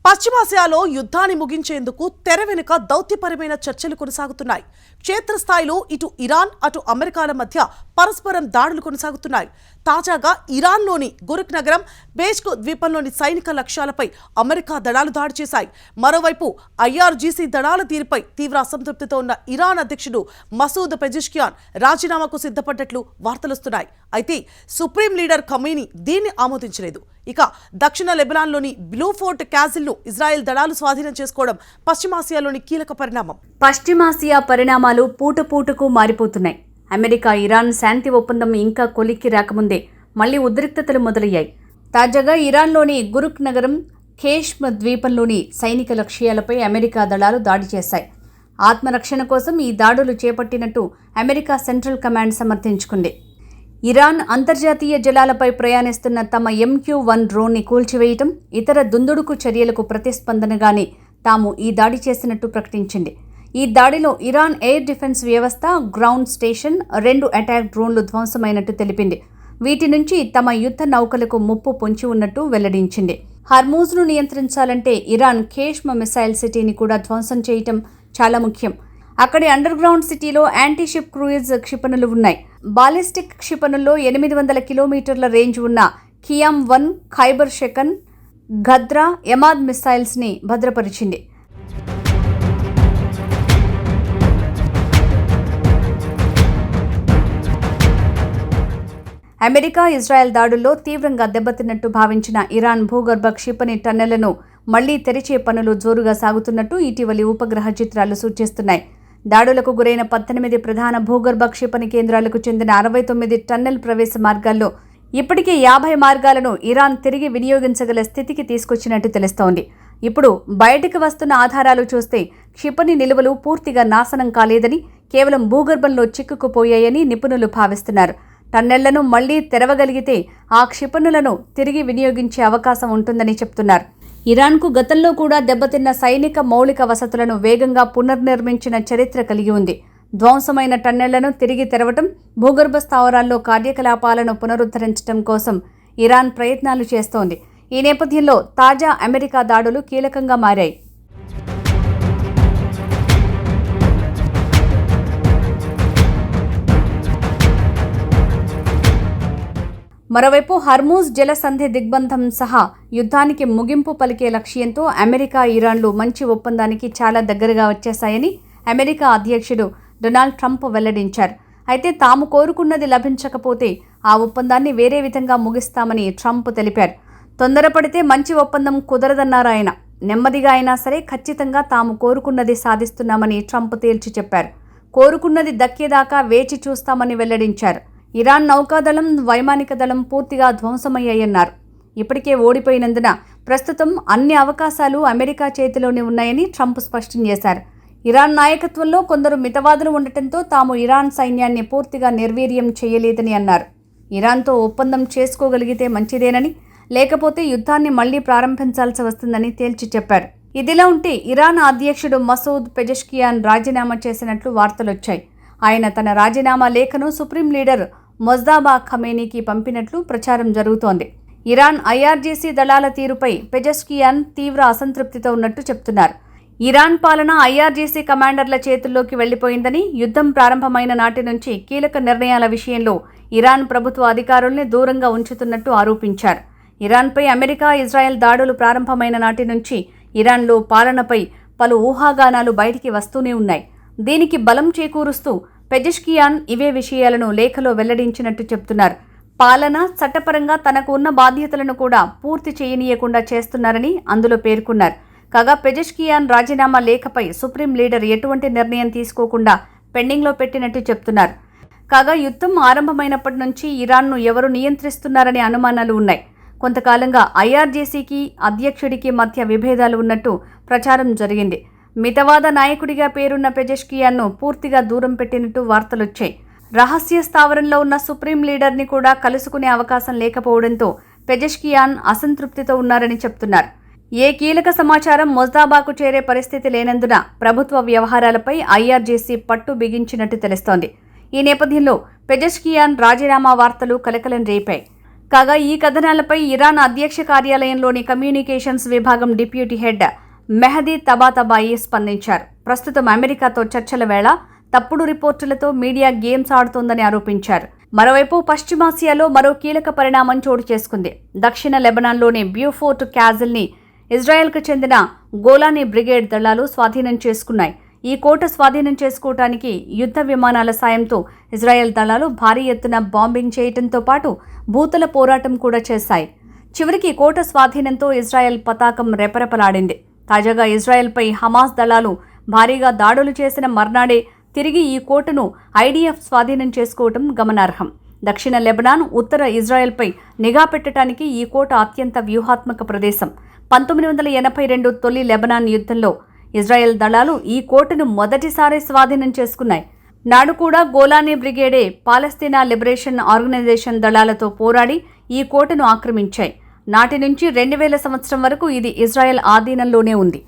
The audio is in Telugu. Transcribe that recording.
పశ్చిమాసియాలో యుద్ధాన్ని ముగించేందుకు తెర వెనుక దౌత్యపరమైన చర్చలు కొనసాగుతున్నాయి. క్షేత్రస్థాయిలో ఇటు ఇరాన్ అటు అమెరికాల మధ్య పరస్పరం దాడులు కొనసాగుతున్నాయి. తాజాగా ఇరాన్లోని గురుక్ నగరం, బేష్కు ద్వీపంలోని సైనిక లక్ష్యాలపై అమెరికా దళాలు దాడి చేశాయి. మరోవైపు ఐఆర్జీసీ దళాల తీరుపై తీవ్ర అసంతృప్తితో ఉన్న ఇరాన్ అధ్యక్షుడు మసూద్ పెజెష్కియాన్ రాజీనామాకు సిద్ధపడ్డట్లు వార్తలొస్తున్నాయి. అయితే సుప్రీం లీడర్ ఖమేనీ దీన్ని ఆమోదించలేదు. ఇక దక్షిణ లెబనాన్లోని బ్లూ ఫోర్ట్ క్యాజిల్ను ఇజ్రాయెల్ దళాలు స్వాధీనం చేసుకోవడం పశ్చిమాసియాలోని కీలక పరిణామం. పశ్చిమాసియా పరిణామాలు పూటపూటకు మారిపోతున్నాయి. అమెరికా ఇరాన్ శాంతి ఒప్పందం ఇంకా కొలిక్కి రాకముందే మళ్లీ ఉద్రిక్తతలు మొదలయ్యాయి. తాజాగా ఇరాన్లోని గురుక్ నగరం, ఖేష్మ్ ద్వీపంలోని సైనిక లక్ష్యాలపై అమెరికా దళాలు దాడి చేశాయి. ఆత్మరక్షణ కోసం ఈ దాడులు చేపట్టినట్టు అమెరికా సెంట్రల్ కమాండ్ సమర్థించుకుంది. ఇరాన్ అంతర్జాతీయ జలాలపై ప్రయాణిస్తున్న తమ MQ-1 డ్రోన్ని కూల్చివేయటం, ఇతర దుందుడుకు చర్యలకు ప్రతిస్పందనగానే తాము ఈ దాడి చేసినట్టు ప్రకటించింది. ఈ దాడిలో ఇరాన్ ఎయిర్ డిఫెన్స్ వ్యవస్థ, గ్రౌండ్ స్టేషన్, 2 అటాక్ డ్రోన్లు ధ్వంసమైనట్టు తెలిపింది. వీటి నుంచి తమ యుద్ధ నౌకలకు ముప్పు పొంచి ఉన్నట్టు వెల్లడించింది. హర్మూజ్ను నియంత్రించాలంటే ఇరాన్ ఖేష్మ్ మిసైల్ సిటీని కూడా ధ్వంసం చేయటం చాలా ముఖ్యం. అక్కడి అండర్ గ్రౌండ్ సిటీలో యాంటీషిప్ క్రూయిజ్ క్షిపణులు ఉన్నాయి. బాలిస్టిక్ క్షిపణుల్లో 800 కిలోమీటర్ల రేంజ్ ఉన్న ఖియామ్-1, ఖైబర్ షెకన్, ఘద్రా, ఎమాద్ మిసైల్స్ ని భద్రపరిచింది. అమెరికా, ఇజ్రాయెల్ దాడుల్లో తీవ్రంగా దెబ్బతిన్నట్టు భావించిన ఇరాన్ భూగర్భ క్షిపణి టన్నెలను మళ్లీ తెరిచే పనులు జోరుగా సాగుతున్నట్టు ఇటీవలి ఉపగ్రహ చిత్రాలు సూచిస్తున్నాయి. దాడులకు గురైన 18 ప్రధాన భూగర్భ క్షిపణి కేంద్రాలకు చెందిన 69 టన్నెల్ ప్రవేశ మార్గాల్లో ఇప్పటికే 50 మార్గాలను ఇరాన్ తిరిగి వినియోగించగల స్థితికి తీసుకొచ్చినట్టు తెలుస్తోంది. ఇప్పుడు బయటకు వస్తున్న ఆధారాలు చూస్తే క్షిపణి నిలువలు పూర్తిగా నాశనం కాలేదని, కేవలం భూగర్భంలో చిక్కుకుపోయాయని నిపుణులు భావిస్తున్నారు. టన్నెళ్లను మళ్లీ తెరవగలిగితే ఆ క్షిపణులను తిరిగి వినియోగించే అవకాశం ఉంటుందని చెప్తున్నారు. ఇరాన్కు గతంలో కూడా దెబ్బతిన్న సైనిక మౌలిక వసతులను వేగంగా పునర్నిర్మించిన చరిత్ర కలిగి ఉంది. ధ్వంసమైన టన్నెళ్లను తిరిగి తెరవటం, భూగర్భ స్థావరాల్లో కార్యకలాపాలను పునరుద్ధరించడం కోసం ఇరాన్ ప్రయత్నాలు చేస్తోంది. ఈ నేపథ్యంలో తాజా అమెరికా దాడులు కీలకంగా మారాయి. మరోవైపు హర్మూజ్ జలసంధి దిగ్బంధం సహా యుద్ధానికి ముగింపు పలికే లక్ష్యంతో అమెరికా, ఇరాన్లు మంచి ఒప్పందానికి చాలా దగ్గరగా వచ్చేశాయని అమెరికా అధ్యక్షుడు డొనాల్డ్ ట్రంప్ వెల్లడించారు. అయితే తాము కోరుకున్నది లభించకపోతే ఆ ఒప్పందాన్ని వేరే విధంగా ముగిస్తామని ట్రంప్ తెలిపారు. తొందరపడితే మంచి ఒప్పందం కుదరదన్నారు ఆయన. నెమ్మదిగా అయినా సరే ఖచ్చితంగా తాము కోరుకున్నది సాధిస్తున్నామని ట్రంప్ తేల్చి చెప్పారు. కోరుకున్నది దక్కేదాకా వేచి చూస్తామని వెల్లడించారు. ఇరాన్ నౌకాదళం, వైమానిక దళం పూర్తిగా ధ్వంసమయ్యాయన్నారు. ఇప్పటికే ఓడిపోయినందున ప్రస్తుతం అన్ని అవకాశాలు అమెరికా చేతిలోనే ఉన్నాయని ట్రంప్ స్పష్టం చేశారు. ఇరాన్ నాయకత్వంలో కొందరు మితవాదులు ఉండటంతో తాము ఇరాన్ సైన్యాన్ని పూర్తిగా నిర్వీర్యం చేయలేదని అన్నారు. ఇరాన్తో ఒప్పందం చేసుకోగలిగితే మంచిదేనని, లేకపోతే యుద్ధాన్ని మళ్లీ ప్రారంభించాల్సి వస్తుందని తేల్చి చెప్పారు. ఇదిలా ఉంటే ఇరాన్ అధ్యక్షుడు మసూద్ పెజెష్కియాన్ రాజీనామా చేసినట్లు వార్తలొచ్చాయి. ఆయన తన రాజీనామా లేఖను సుప్రీం లీడర్ మొజ్దాబా ఖమేనీకి పంపినట్లు ప్రచారం జరుగుతోంది. ఇరాన్ ఐఆర్జీసీ దళాల తీరుపై పెజెష్కియాన్ తీవ్ర అసంతృప్తితో ఉన్నట్టు చెప్తున్నారు. ఇరాన్ పాలన ఐఆర్జీసీ కమాండర్ల చేతుల్లోకి వెళ్లిపోయిందని, యుద్ధం ప్రారంభమైన నాటి నుంచి కీలక నిర్ణయాల విషయంలో ఇరాన్ ప్రభుత్వ అధికారుల్ని దూరంగా ఉంచుతున్నట్టు ఆరోపించారు. ఇరాన్పై అమెరికా, ఇజ్రాయెల్ దాడులు ప్రారంభమైన నాటి నుంచి ఇరాన్లో పాలనపై పలు ఊహాగానాలు బయటికి వస్తూనే ఉన్నాయి. దీనికి బలం చేకూరుస్తూ పెజెష్కియాన్ ఇవే విషయాలను లేఖలో వెల్లడించినట్టు చెప్తున్నారు. పాలన, చట్టపరంగా తనకు ఉన్న బాధ్యతలను కూడా పూర్తి చేయనీయకుండా చేస్తున్నారని అందులో పేర్కొన్నారు. కాగా పెజెష్కియాన్ రాజీనామా లేఖపై సుప్రీం లీడర్ ఎటువంటి నిర్ణయం తీసుకోకుండా పెండింగ్లో పెట్టినట్టు చెప్తున్నారు. కాగా యుద్ధం ఆరంభమైనప్పటి నుంచి ఇరాన్ను ఎవరు నియంత్రిస్తున్నారనే అనుమానాలు ఉన్నాయి. కొంతకాలంగా ఐఆర్జీసీకి, అధ్యక్షుడికి మధ్య విభేదాలు ఉన్నట్టు ప్రచారం జరిగింది. మితవాద నాయకుడిగా పేరున్న పెజెష్కియాన్ను పూర్తిగా దూరం పెట్టినట్టు వార్తలొచ్చాయి. రహస్య స్థావరంలో ఉన్న సుప్రీం లీడర్ని కూడా కలుసుకునే అవకాశం లేకపోవడంతో పెజెష్కియాన్ అసంతృప్తితో ఉన్నారని చెప్తున్నారు. ఏ కీలక సమాచారం మొజ్దాబాకు చేరే పరిస్థితి లేనందున ప్రభుత్వ వ్యవహారాలపై ఐఆర్జీసీ పట్టు బిగించినట్టు తెలుస్తోంది. ఈ నేపథ్యంలో పెజెష్కియాన్ రాజీనామా వార్తలు కలకలం రేపాయి. కాగా ఈ కథనాలపై ఇరాన్ అధ్యక్ష కార్యాలయంలోని కమ్యూనికేషన్స్ విభాగం డిప్యూటీ హెడ్ మెహదీ తబాతబాయి స్పందించారు. ప్రస్తుతం అమెరికాతో చర్చల వేళ తప్పుడు రిపోర్టులతో మీడియా గేమ్స్ ఆడుతోందని ఆరోపించారు. మరోవైపు పశ్చిమాసియాలో మరో కీలక పరిణామం చోటు చేసుకుంది. దక్షిణ లెబనాన్లోని బ్యూఫోర్ట్ క్యాజిల్ని ఇజ్రాయెల్కు చెందిన గోలానీ బ్రిగేడ్ దళాలు స్వాధీనం చేసుకున్నాయి. ఈ కోట స్వాధీనం చేసుకోవటానికి యుద్ధ విమానాల సాయంతో ఇజ్రాయెల్ దళాలు భారీ ఎత్తున బాంబింగ్ చేయడంతో పాటు భూతల పోరాటం కూడా చేశాయి. చివరికి కోట స్వాధీనంతో ఇజ్రాయెల్ పతాకం రెపరెపలాడింది. తాజాగా ఇజ్రాయెల్పై హమాస్ దళాలు భారీగా దాడులు చేసిన మర్నాడే తిరిగి ఈ కోటను ఐడిఎఫ్ స్వాధీనం చేసుకోవటం గమనార్హం. దక్షిణ లెబనాన్, ఉత్తర ఇజ్రాయెల్పై నిఘా పెట్టడానికి ఈ కోట అత్యంత వ్యూహాత్మక ప్రదేశం. 1982 తొలి లెబనాన్ యుద్ధంలో ఇజ్రాయెల్ దళాలు ఈ కోటను మొదటిసారి స్వాధీనం చేసుకున్నాయి. నాడు కూడా గోలానీ బ్రిగేడే పాలస్తీనా లిబరేషన్ ఆర్గనైజేషన్ దళాలతో పోరాడి ఈ కోటను ఆక్రమించాయి. నాటి నుంచి 2000 సంవత్సరం వరకు ఇది ఇజ్రాయెల్ ఆధీనంలోనే ఉంది.